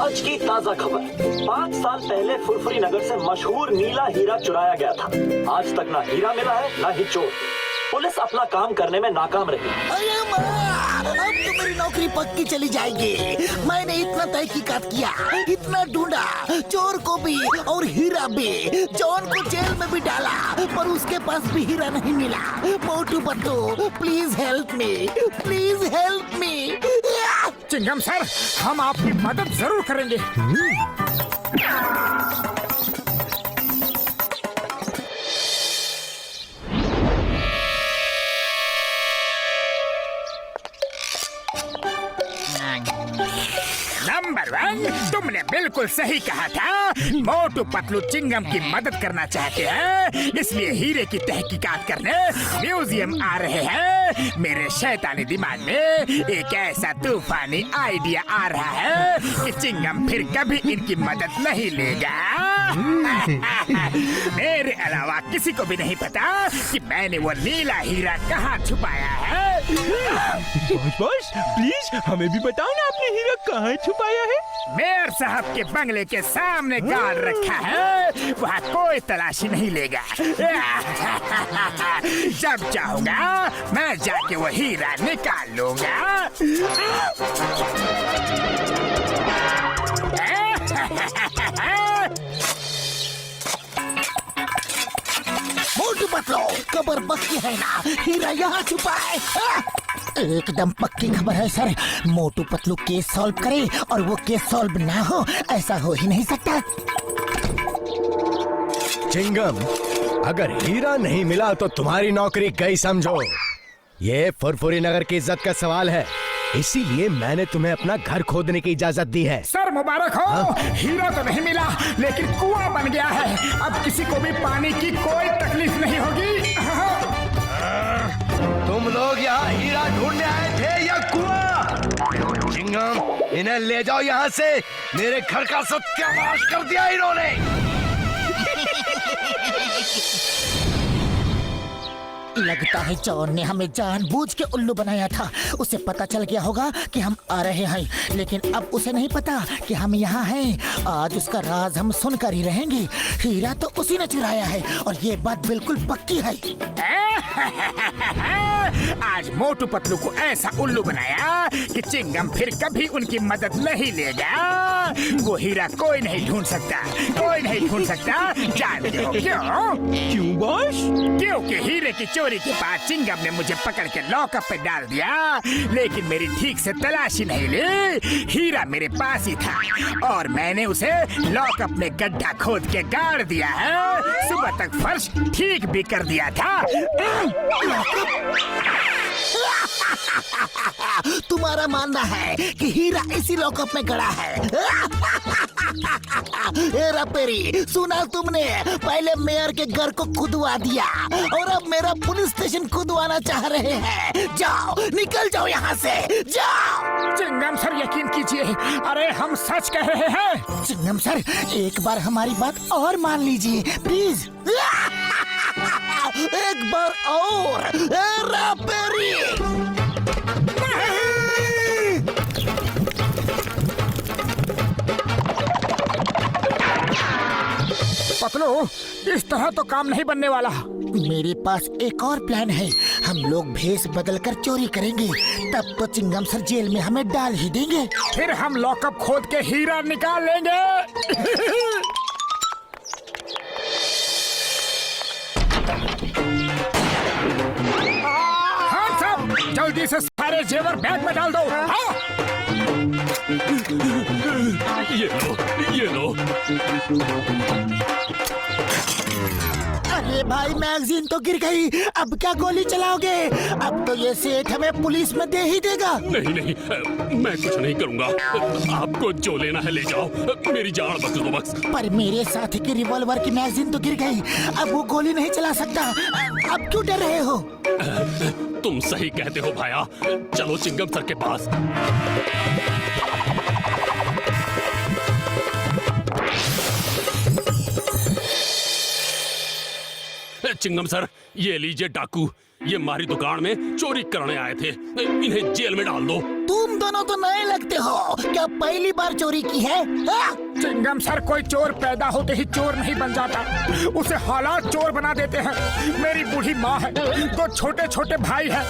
आज की ताजा खबर। 5 साल पहले फुरफुरी नगर से मशहूर नीला हीरा चुराया गया था। आज तक ना हीरा मिला है ना ही चोर। पुलिस अपना काम करने में नाकाम रही। अरे माँ, अब तो मेरी नौकरी पक्की चली जाएगी। मैंने इतना तहकीकात किया, इतना ढूंढा, चोर को भी और हीरा भी, जॉन को जेल में भी डाला, पर उसके पास भी हीरा नहीं मिला। Motu Patlu, please help me, please help me. Chingam sir, हम आपकी मदद जरूर करेंगे। नंबर 1, तुमने बिल्कुल सही कहा था। मोटू पतलू चिंगम की मदद करना चाहते हैं, इसलिए हीरे की तहकीकात करने म्यूजियम आ रहे हैं। मेरे शैतानी दिमाग में एक ऐसा तूफानी आइडिया आ रहा है कि चिंगम फिर कभी इनकी मदद नहीं लेगा। मेरे अलावा किसी को भी नहीं पता कि मैंने वो नीला हीरा कहाँ छुपाया है। बॉस प्लीज हमें भी बताओ ना, आपने हीरा कहाँ छुपाया है? मेयर साहब के बंगले के सामने गाड़ रखा है, वहाँ कोई तलाशी नहीं लेगा। जब चाहूंगा मैं जाके वो हीरा निकाल लूंगा। मोटू पतलू, खबर पक्की है ना, हीरा यहाँ छुपा है। एकदम पक्की खबर है sir. Motu Patlu case solve करे और वो केस सॉल्व ना हो, ऐसा हो ही नहीं सकता। चिंगम, अगर हीरा नहीं मिला तो तुम्हारी नौकरी गई समझो। ये फुरफुरी नगर की इज्जत का सवाल है, इसीलिए मैंने तुम्हें अपना घर खोदने की इजाजत दी है। सर मुबारक हो। हीरा तो नहीं मिला, लेकिन कुआं बन गया है। अब किसी को भी पानी की कोई तकलीफ नहीं होगी। तुम लोग यहाँ हीरा ढूंढने आए थे या कुआं? चिंगम, इन्हें ले जाओ यहाँ से। मेरे घर का सत्यानाश कर दिया इन्होंने। लगता है जॉन ने हमें जानबूझ के उल्लू बनाया था। उसे पता चल गया होगा कि हम आ रहे हैं, लेकिन अब उसे नहीं पता कि हम यहाँ हैं। आज उसका राज हम सुनकर ही रहेंगे। हीरा तो उसी ने चुराया है और ये बात बिल्कुल पक्की है। आज मोटू पतलू को ऐसा उल्लू बनाया कि चिंगम फिर कभी उनकी मदद नहीं लेगा। वो हीरा कोई नहीं ढूंढ सकता, कोई नहीं ढूंढ सकता। जानते हो क्यों? क्यों बॉस? क्योंकि हीरे की चोरी के बाद चिंगम ने मुझे पकड़ के लॉकअप पे डाल दिया, लेकिन मेरी ठीक से तलाशी नहीं ली। हीरा मेरे पास ही था और मैंने उसे लॉकअप में गड्ढा खोद के गाड़ दिया है। सुबह तक फर्श ठीक भी कर दिया था। तुम्हारा मानना है कि हीरा इसी लॉकअप में गड़ा है? हेरा पेरी, सुना तुमने? पहले मेयर के घर को खुदवा दिया और अब मेरा पुलिस स्टेशन खुदवाना चाह रहे हैं। जाओ, निकल जाओ यहाँ से, जाओ। चिंगम सर, यकीन कीजिए, अरे हम सच कह रहे हैं। चिंगम सर, एक बार हमारी बात और मान लीजिए प्लीज। एक बार और। हेरा पेरी, पतलू, इस तरह तो काम नहीं बनने वाला। मेरे पास एक और प्लान है। हम लोग भेष बदलकर चोरी करेंगे, तब तो चिंगम सर जेल में हमें डाल ही देंगे। फिर हम लॉकअप खोद के हीरा निकाल लेंगे। हाँ सब, जल्दी से सारे जेवर बैग में डाल दो। हाँ? ये लो। अरे भाई, मैगजीन तो गिर गई। अब क्या गोली चलाओगे? अब तो ये सेठ हमें पुलिस में दे ही देगा। नहीं, मैं कुछ नहीं करूंगा। आपको जो लेना है ले जाओ, मेरी जान बख्श दो बस। पर मेरे साथी की रिवॉल्वर की मैगजीन तो गिर गई, अब वो गोली नहीं चला सकता। अब क्यों डर रहे हो? तुम सही कहते हो भाया। चलो चिंगम सर के पास। चिंगम सर, ये लीजिए डाकू। ये हमारी दुकान में चोरी करने आए थे। इन्हें जेल में डाल दो। तुम दोनों तो नए लगते हो, क्या पहली बार चोरी की है? हाँ? चिंगम सर, कोई चोर पैदा होते ही चोर नहीं बन जाता, उसे हालात चोर बना देते हैं। मेरी बूढ़ी माँ है, 2 छोटे छोटे भाई हैं,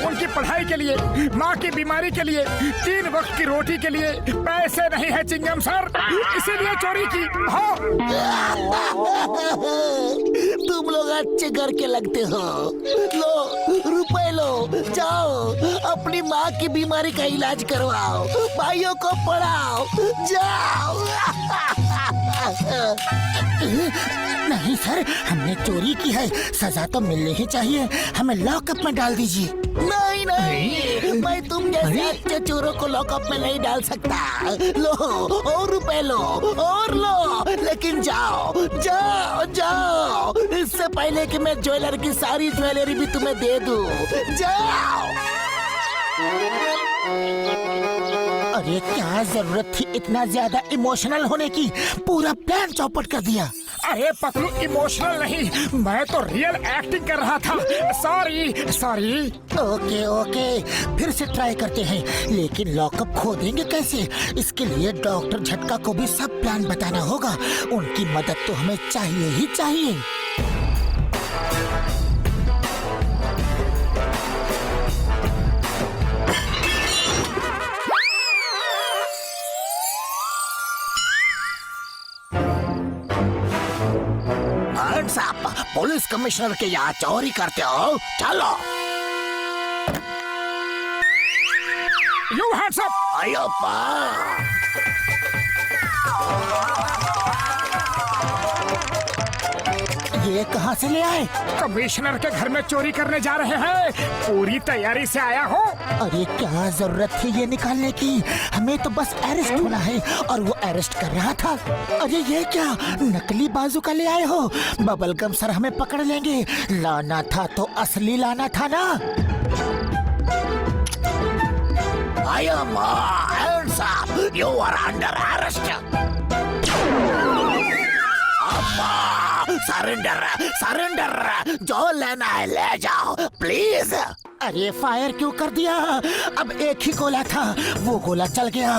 उनकी पढ़ाई के लिए, माँ की बीमारी के लिए, 3 वक्त की रोटी के लिए पैसे नहीं है चिंगम सर, इसीलिए चोरी की। हाँ। तुम लोग अच्छे घर के लगते हो। लो रुपए लो, जाओ अपनी माँ की बीमारी का इलाज करवाओ, भाइयों को पढ़ाओ, जाओ। नहीं सर, हमने चोरी की है, सजा तो मिलनी ही चाहिए, हमें लॉकअप में डाल दीजिए। नहीं नहीं, मैं तुम जैसे अच्छे चोरों को लॉकअप में नहीं डाल सकता। लो और रुपए लो और लो, लेकिन जाओ जाओ जाओ, इससे पहले कि मैं ज्वेलर की सारी ज्वेलरी भी तुम्हें दे दूं। जाओ। अरे क्या जरूरत थी इतना ज्यादा इमोशनल होने की, पूरा प्लान चौपट कर दिया। अरे पतलू, इमोशनल नहीं, मैं तो रियल एक्टिंग कर रहा था। Sorry sorry. ओके ओके, फिर से ट्राई करते हैं, लेकिन लॉकअप खोदेंगे कैसे? इसके लिए डॉक्टर झटका को भी सब प्लान बताना होगा, उनकी मदद तो हमें चाहिए ही चाहिए। साहब, पुलिस कमिश्नर के यहाँ चोरी करते हो? चलो। You hands up! आयो ये कहाँ से ले आए? कमिश्नर के घर में चोरी करने जा रहे हैं, पूरी तैयारी से आया हूँ। अरे क्या जरूरत थी ये निकालने की, हमें तो बस अरेस्ट होना है और वो अरेस्ट कर रहा था। अरे ये क्या नकली बाजूका ले आए हो? बबलगम सर हमें पकड़ लेंगे, लाना था तो असली लाना था ना। I am hands up. You are under arrest. Surrender surrender, जो लेना है ले जाओ प्लीज। अरे फायर क्यों कर दिया? अब एक ही गोला था, वो गोला चल गया।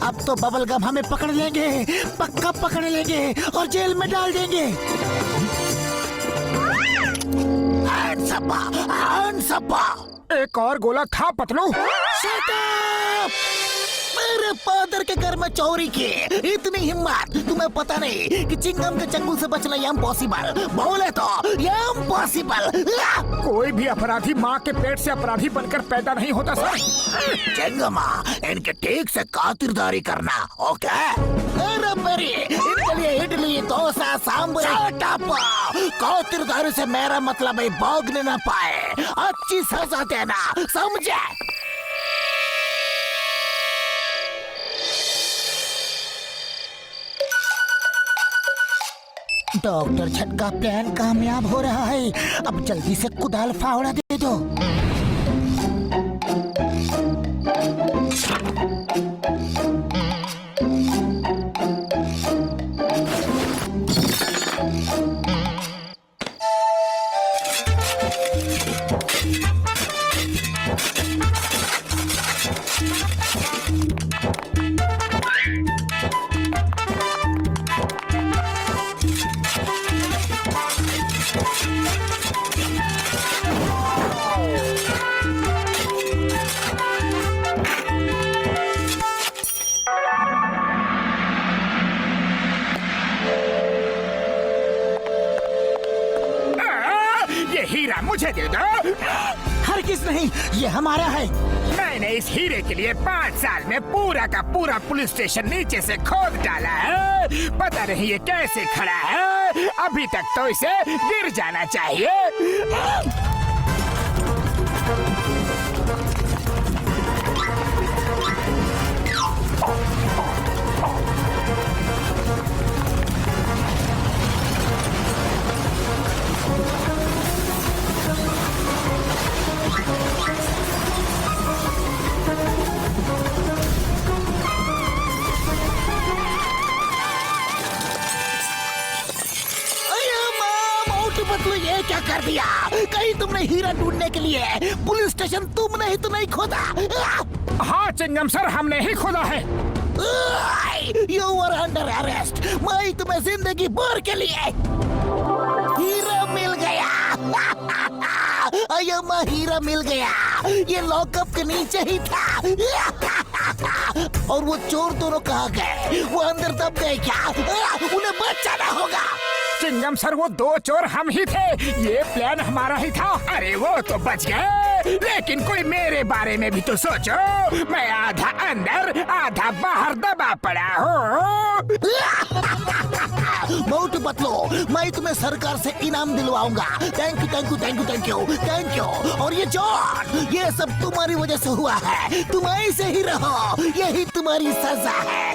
अब तो बबलगम हमें पकड़ लेंगे, पक्का पकड़ लेंगे और जेल में डाल देंगे। Hands up, hands up. एक और गोला था पतलू। Shut up! मेरे फादर के घर में चोरी की, इतनी हिम्मत? तुम्हें पता नहीं कि चिंगम के चंगुल से बचना इम्पॉसिबल, बोले तो इम्पॉसिबल। कोई भी अपराधी माँ के पेट से अपराधी बनकर पैदा नहीं होता सर। चिंगमा, इनके ठीक से खातिरदारी करना, ओके? अरे मेरी, इनके लिए इडली डोसा सांभर खातिरदारी से मेरा मतलब है भागने न पाए, अच्छी सजा देना, समझे? डॉक्टर झटका प्लान कामयाब हो रहा है, अब जल्दी से कुदाल फावड़ा दे दो। हीरा मुझे दे दो। हरगिज़ नहीं, ये हमारा है। मैंने इस हीरे के लिए 5 साल में पूरा का पूरा पुलिस स्टेशन नीचे से खोद डाला है, पता नहीं ये कैसे खड़ा है, अभी तक तो इसे गिर जाना चाहिए। पतलू ये क्या कर दिया। कहीं तुमने हीरा ढूंढने के लिए पुलिस स्टेशन तुमने ही तो नहीं खोदा? हाँ चिंगम सर, हमने ही खोदा है। You are under arrest. मैं तुम्हें जिंदगी भर के लिए हीरा मिल गया। अय्यम्मा हीरा मिल गया। ये लॉकअप के नीचे ही था। और वो चोर दोनों कहाँ गए? वो अंदर दब गए क्या? उन्हें बचाना होगा। चिंगम सर, वो दो चोर हम ही थे। ये प्लान हमारा ही था। अरे वो तो बच गए, लेकिन कोई मेरे बारे में भी तो सोचो। मैं आधा अंदर आधा बाहर दबा पड़ा हूँ। मोटू पतलू, मैं तुम्हें सरकार से इनाम दिलवाऊंगा। Thank you thank you thank you thank you thank you. और ये जॉन, ये सब तुम्हारी वजह से हुआ है। तुम ऐसे ही रहो, यही तुम्हारी सजा है।